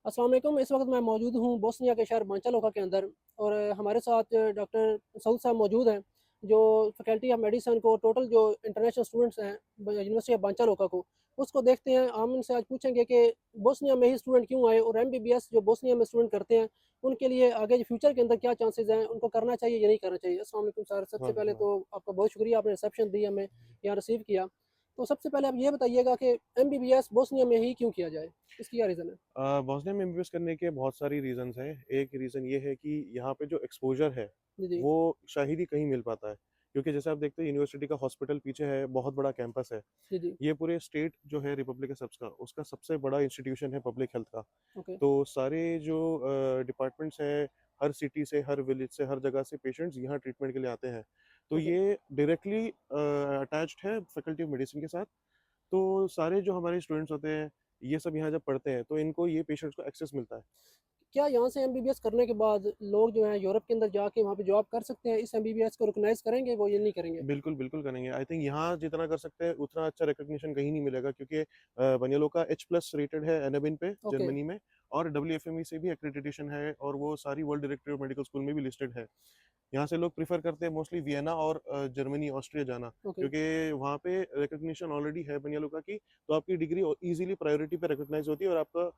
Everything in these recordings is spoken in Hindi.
अस्सलाम वालेकुम। इस वक्त मैं मौजूद हूँ बोस्निया के शहर बांचालोका के अंदर और हमारे साथ डॉक्टर सऊद साहब मौजूद हैं, जो फैकल्टी ऑफ मेडिसिन को टोटल जो इंटरनेशनल स्टूडेंट्स हैं यूनिवर्सिटी ऑफ बांचालोका को, उसको देखते हैं। हम उनसे आज पूछेंगे कि बोस्निया में ही स्टूडेंट क्यों आए और एमबीबीएस जो बोस्निया में स्टूडेंट करते हैं, उनके लिए आगे फ्यूचर के अंदर क्या चांसेस हैं, उनको करना चाहिए या नहीं करना चाहिए। अस्सलाम वालेकुम सर, सबसे हाँ, पहले हाँ। तो आपका बहुत शुक्रिया, आपने रिसेप्शन दी, हमें यहाँ रिसीव किया। तो सबसे पहले आप ये बताइएगा कि एमबीबीएस बोस्निया में ही क्यों किया जाए, इसकी क्या रीज़न है? बोस्निया में एमबीबीएस करने के बहुत सारी रीज़न्स हैं। एक रीज़न ये है कि यहाँ पे जो एक्सपोज़र है, जी, जी। वो शायद ही कहीं मिल पाता है। क्योंकि जैसे आप देखते हैं यूनिवर्सिटी का हॉस्पिटल पीछे है, बहुत बड़ा कैंपस है। जी, जी। ये पूरे स्टेट जो है रिपब्लिक ऑफ सर्ब्स का, उसका सबसे बड़ा इंस्टीट्यूशन है पब्लिक हेल्थ का। ओके। तो सारे जो डिपार्टमेंट्स हैं, हर सिटी से, हर विलेज से, हर जगह से पेशेंट्स यहाँ ट्रीटमेंट के लिए आते हैं। तो ओके। ये डायरेक्टली अटैच्ड है फैकल्टी ऑफ मेडिसिन के साथ। तो सारे जो हमारे स्टूडेंट्स होते हैं, ये सब यहाँ जब पढ़ते हैं, तो इनको ये पेशेंट्स को एक्सेस मिलता है। क्या यहाँ से एमबीबीएस करने के बाद लोग जो हैं यूरोप के अंदर जाके वहाँ पे जॉब कर सकते हैं? इस एमबीबीएस को रिकॉग्नाइज़ करेंगे वो या नहीं करेंगे? बिल्कुल, बिल्कुल करेंगे। आई थिंक यहाँ जितना कर सकते हैं, उतना अच्छा रिकॉग्निशन कहीं नहीं मिलेगा क्योंकि बनियालोका एच+ रेटेड है एनएबिन पे, ओके। जर्मनी में। और डब्ल्यूएफएमई से भी एक्रेडिटेशन है और वो सारी world directory of medical school में भी लिस्टेड है। यहाँ से लोग प्रेफ़र करते हैं मोस्टली वियना और जर्मनी, ऑस्ट्रिया जाना, ओके। क्योंकि वहाँ पे रिकॉग्निशन ऑलरेडी है बनियालुका की, तो आपकी डिग्री ईज़िली प्रायोरिटी पे रिकॉग्नाइज़ होती है और आपका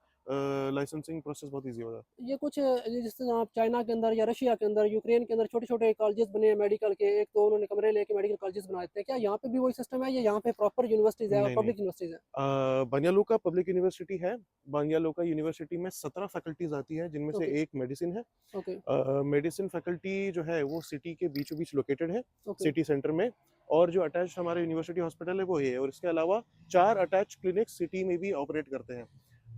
लाइसेंसिंग प्रोसेस बहुत ईज़ी हो जाता है। ये कुछ जिस तरह आप चाइना के अंदर या रशिया के अंदर, यूक्रेन के अंदर छोटे-छोटे कॉलेजेस बने हैं मेडिकल के, एक तो उन्होंने कमरे लेके मेडिकल कॉलेजेस बना देते हैं। क्या यहाँ पे भी वही सिस्टम है या यहाँ पे प्रॉपर यूनिवर्सिटीज़ है और नहीं, नहीं। पब्लिक यूनिवर्सिटीज़ हैं? बनियालुका पब्लिक यूनिवर्सिटी है। बनियालुका यूनिवर्सिटी में 17 फैकल्टीज़ आती हैं, जिनमें से ओके। एक मेडिसिन है। ओके। मेडिसिन फैकल्टी जो है वो सिटी के बीचों-बीच लोकेटेड है, ओके। सिटी सेंटर में। और जो अटैच्ड हमारा यूनिवर्सिटी हॉस्पिटल है वो ये है और इसके अलावा 4 अटैच्ड क्लिनिक्स सिटी में भी ऑपरेट करते हैं।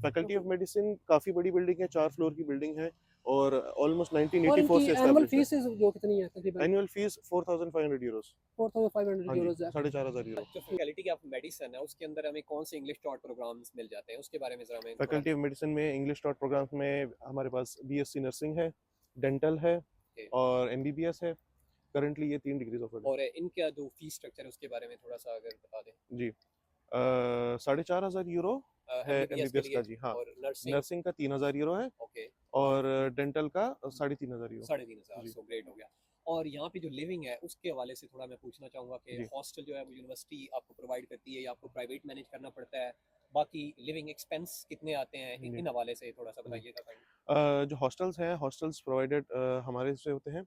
Faculty okay. ऑफ मेडिसिन काफ़ी बड़ी बिल्डिंग है, 4 फ्लोर की बिल्डिंग है और ऑलमोस्ट और 1984 इनकी से एनुअल एस्टैब्लिश्ड है। फीस जो कितनी है तकरीबन? Annual fees €4500। 4500 हाँ जी, यूरोज़ है। €4500। जो फैकल्टी ऑफ मेडिसिन है उसके अंदर हमें कौन से इंग्लिश टॉट प्रोग्राम्स मिल जाते हैं उसके बारे में जरा हमें थोड़ा फैकल्टी ऑफ मेडिसिन में इंग्लिश टॉट प्रोग्राम्स में हमारे पास बीएससी नर्सिंग है, डेंटल है बताइए। और एमबीबीएस है। करंटली ये 3 डिग्रीज ऑफर्ड है। और इनका जो फीस स्ट्रक्चर है उसके बारे में थोड़ा सा अगर बता दें। जी। 4500 यूरो है एमबीबीएस के एमबीबीएस लिए का जी, हाँ। और नर्सिंग। नर्सिंग का 3000 यूरो है ओके। और और डेंटल का 3500 यूरो। 3500, जी, सो ग्रेट हो गया। और यहाँ पे जो लिविंग है उसके हवाले से थोड़ा मैं पूछना चाहूँगा कि जी, हॉस्टल जो है वो यूनिवर्सिटी आपको प्रोवाइड करती है या आपको प्राइवेट मैनेज करना पड़ता है, बाकी लिविंग एक्सपेंस कितने आते हैं, इन जी, इन हवाले से थोड़ा सा जी। बताइएगा काइंड। जो हॉस्टल्स हैं, हॉस्टल्स प्रोवाइडेड हमारे से होते हैं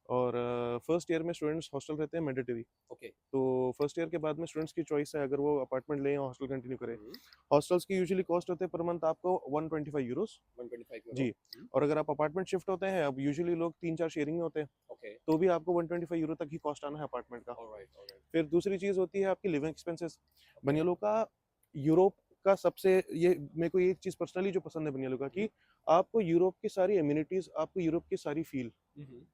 और फर्स्ट ईयर में स्टूडेंट्स हॉस्टल रहते हैं मैंडेटरी। ओके। तो फर्स्ट ईयर के बाद में स्टूडेंट्स की चॉइस है अगर वो अपार्टमेंट लें या हॉस्टल कंटिन्यू करें। हम्म। हॉस्टल्स की यूजुअली कॉस्ट होते हैं पर मंथ आपको 125 यूरोस। 125 यूरो। जी। और अगर आप अपार्टमेंट शिफ्ट होते हैं, अब यूजुअली लोग 3-4 शेयरिंग में होते हैं, ओके। तो भी आपको 125 यूरो तक ही कॉस्ट आना है अपार्टमेंट का। Alright, alright. फिर दूसरी चीज़ होती है आपकी लिविंग एक्सपेंसेस। ओके। बनियालों का यूरोप का सबसे ये मेरे को ये चीज़ पर्सनली जो पसंद है बनियालों का कि आपको यूरोप की सारी एमिनिटीज़, आपको यूरोप की सारी फ़ील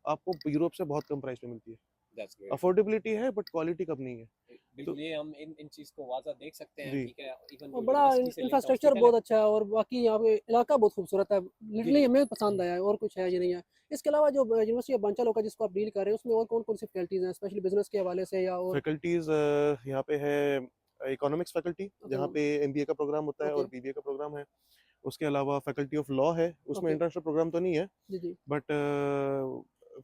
आपको यूरोप से बहुत कम प्राइस में मिलती है। That's great. अफोर्डेबिलिटी है बट क्वालिटी कम नहीं है। तो बिल्कुल, ये हम इन चीज़ को वाज़ा देख सकते हैं, जी, ठीक है? इवन और जो बड़ा यूनिवर्सिटी से लिंक्ड इंफ्रास्ट्रक्चर हॉस्पिटल है। बहुत अच्छा है और बाकी यहाँ पे इलाका बहुत खूबसूरत है। जी, लिटरली जी। हमें पसंद आया है, और कुछ है ये नहीं है। इसके अलावा जो यूनिवर्सिटी ऑफ बांचालोका जिसको आप डील कर रहे हैं, उसमें और कौन-कौन सी फैकल्टीज़ हैं, स्पेशली बिज़नेस के हवाले से या और? फैकल्टीज़ यहाँ पे है इकोनॉमिक्स फैकल्टी, ओके। जहाँ पे एमबीए का प्रोग्राम होता है ओके। और बीबीए का प्रोग्राम है। उसके अलावा फैकल्टी ऑफ लॉ है, उसमें ओके। इंटरनेशनल प्रोग्राम तो नहीं है जी, जी। बट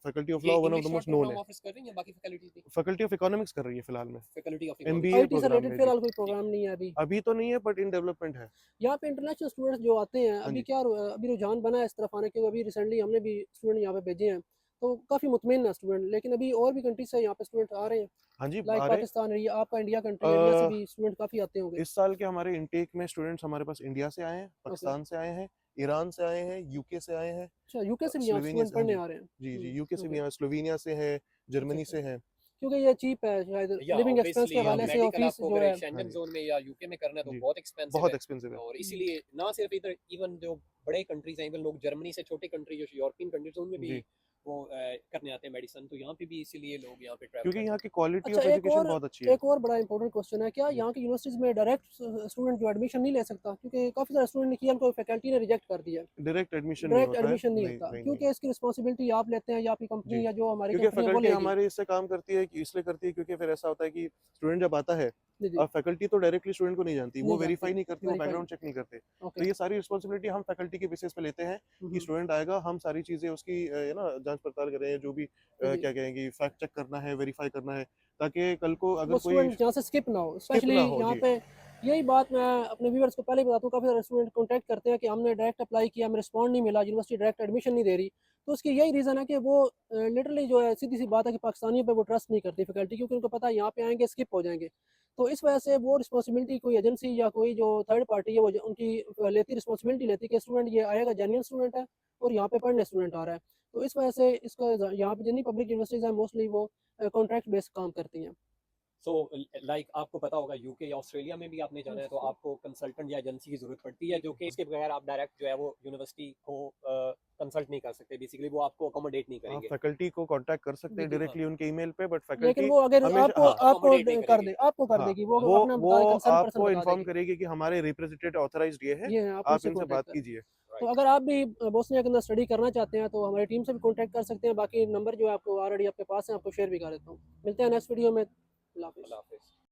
फैकल्टी ऑफ ये law one of the English short most known program है। ऑफर्स कर रही हैं या बाकी फैकल्टीज़ भी? फैकल्टी ऑफ इकोनॉमिक्स कर रही है फिलहाल में, faculty of economics. MBA IT से प्रोग्राम रिलेटेड में जी। फिलहाल कोई ठीक प्रोग्राम है। नहीं है अभी। अभी तो नहीं है बट इन डेवलपमेंट है। यहाँ पे इंटरनेशनल स्टूडेंट्स जो आते हैं, हाँ अभी जी, क्या अभी रुझान बना है इस तरफ आने के, अभी रिसेंटली हमने भी स्टूडेंट यहाँ पे भेजे हैं, तो काफ़ी मुतमिन है स्टूडेंट, लेकिन अभी और भी कंट्री से यहाँ पे स्टूडेंट आ रहे हैं, हाँ जी, लाइक आ रहे पाकिस्तान एरिया, आपका इंडिया कंट्री एरिया से अ, भी स्टूडेंट काफ़ी आते होंगे। इस साल के हमारे इनटेक में स्टूडेंट्स हमारे पास इंडिया से आए हैं, ओके। पाकिस्तान से आए हैं, ईरान से आए हैं, यूके से आए हैं, अच्छा, यूके से भी यहाँ स्लोवेनिया स्टूडेंट से, हाँ पढ़ने जी। आ रहे हैं। जी, जी, यूके से भी ओके। हैं, स्लोवेनिया से हैं, अच्छा, जर्मनी अच्छा। से हैं। क्योंकि ये चीप है शायद, या लिविंग एक्सपेंस के ऑब्वियसली हाँ हवाले जी, से, और मेडिकल फीस आपको जो अगर है। एक हाँ शेंगन जी, ज़ोन में या यूके में करना है तो जी, बहुत एक्सपेंसिव बहुत है। एक्सपेंसिव है। और इसीलिए ना सिर्फ इधर इवन जो बड़े कंट्रीज़ हैं, इवन लोग जर्मनी से छोटे कंट्री जो यूरोपियन कंट्रीज़ हैं उनमें भी जी, वो करने आते हैं मेडिसिन, तो यहाँ पे भी इसीलिए लोग यहाँ पे ट्रैवल क्योंकि करते यहाँ हैं। की क्वालिटी अच्छा ऑफ एजुकेशन बहुत अच्छी है। एक और बड़ा इंपॉर्टेंट क्वेश्चन है, क्या यहाँ की यूनिवर्सिटीज़ में डायरेक्ट स्टूडेंट जो एडमिशन नहीं ले सकता? क्योंकि काफ़ी सारे स्टूडेंट ने किया, उनको फैकल्टी ने रिजेक्ट कर दिया। डायरेक्ट एडमिशन नहीं डायरेक्ट होता है, एडमिशन नहीं नहीं होता, नहीं नहीं। क्योंकि इसकी रिस्पॉन्सिबिलिटी आप लेते हैं या आपकी जी, कंपनी या जो हमारी क्योंकि कंपनी है वो फैकल्टी लेगी। हमारे इससे काम करती है कि इसलिए करती है क्योंकि फिर ऐसा होता है कि स्टूडेंट जब आता है जी, जी, और फैकल्टी तो डायरेक्टली स्टूडेंट को नहीं जानती, वो नहीं वेरीफाई जानती, नहीं करती, वो वेरीफाई बैकग्राउंड चेक नहीं करते। ओके। तो ये सारी रिस्पॉन्सिबिलिटी हम फैकल्टी के बेसिस पे लेते हैं हुँ, कि हुँ। स्टूडेंट आएगा, हम सारी चीज़ें उसकी जांच पड़ताल करें, जो भी जी, जी। क्या कहेंगे फैक्ट चेक करना है, वेरीफाई करना है, ताकि कल को वो अगर कोई स्टूडेंट जहाँ से स्किप ना हो, स्किप स्पेशली ना हो। यहाँ जी, पे यही बात मैं अपने व्यूअर्स को पहले ही बताता हूँ, काफ़ी सारे स्टूडेंट कॉन्टैक्ट करते हैं कि हमने डायरेक्ट अप्लाई किया, हमें रिस्पॉन्ड नहीं मिला, यूनिवर्सिटी डायरेक्ट एडमिशन नहीं दे रही। तो उसकी यही रीज़न है कि वो लिटरली जो है सीधी-सी बात है कि पाकिस्तानियों पे वो ट्रस्ट नहीं करती फैकल्टी, क्योंकि उनको पता है यहाँ पे आएँगे स्किप हो जाएँगे। तो इस वजह से वो रिस्पॉन्सिबिलिटी कोई एजेंसी या कोई जो थर्ड पार्टी है वो उनकी लेती रिस्पॉन्सिबिलिटी लेती है कि स्टूडेंट ये आएगा, जेन्युइन स्टूडेंट है और यहाँ पे पढ़ने स्टूडेंट आ रहा है। तो इस वजह से इसका यहाँ पे जितनी पब्लिक यूनिवर्सिटीज़ हैं मोस्टली वो कॉन्ट्रैक्ट बेस्ड काम करती हैं। सो लाइक आपको पता होगा यूके या ऑस्ट्रेलिया में भी आपने जाना है तो आपको कंसल्टेंट या एजेंसी की जरूरत पड़ती है, जो कि इसके बगैर आप डायरेक्ट जो है वो यूनिवर्सिटी को कंसल्ट नहीं कर सकते, बेसिकली वो आपको अकोमोडेट नहीं आप करेंगे। फैकल्टी को कांटेक्ट कर सकते जी, हैं जी। हाँ, डायरेक्टली उनके ईमेल पे, बट लेकिन फैकल्टी वो अगर हमेशा, हाँ, अकोमोडेट नहीं करेगी। आपको कर हाँ, देगी, वो वो अपना वो बता कंसर्न पर्सन आपको बता इन्फॉर्म देगी। करेगी कि हमारे रिप्रेजेंटेटिव ऑथराइज्ड ये है, ये है, आप आप उनसे इनसे कॉन्टैक्ट बात करें। कीजिए। तो राइट। अगर आप भी बोस्निया के अंदर स्टडी करना चाहते हैं तो हमारी टीम से भी कॉन्टैक्ट कर सकते हैं। बाकी नंबर जो है आपको ऑलरेडी आपके पास है, आपको शेयर भी कर देता हूँ। मिलते हैं नेक्स्ट वीडियो में। अल्लाह हाफ़िज़। अल्लाह हाफिज।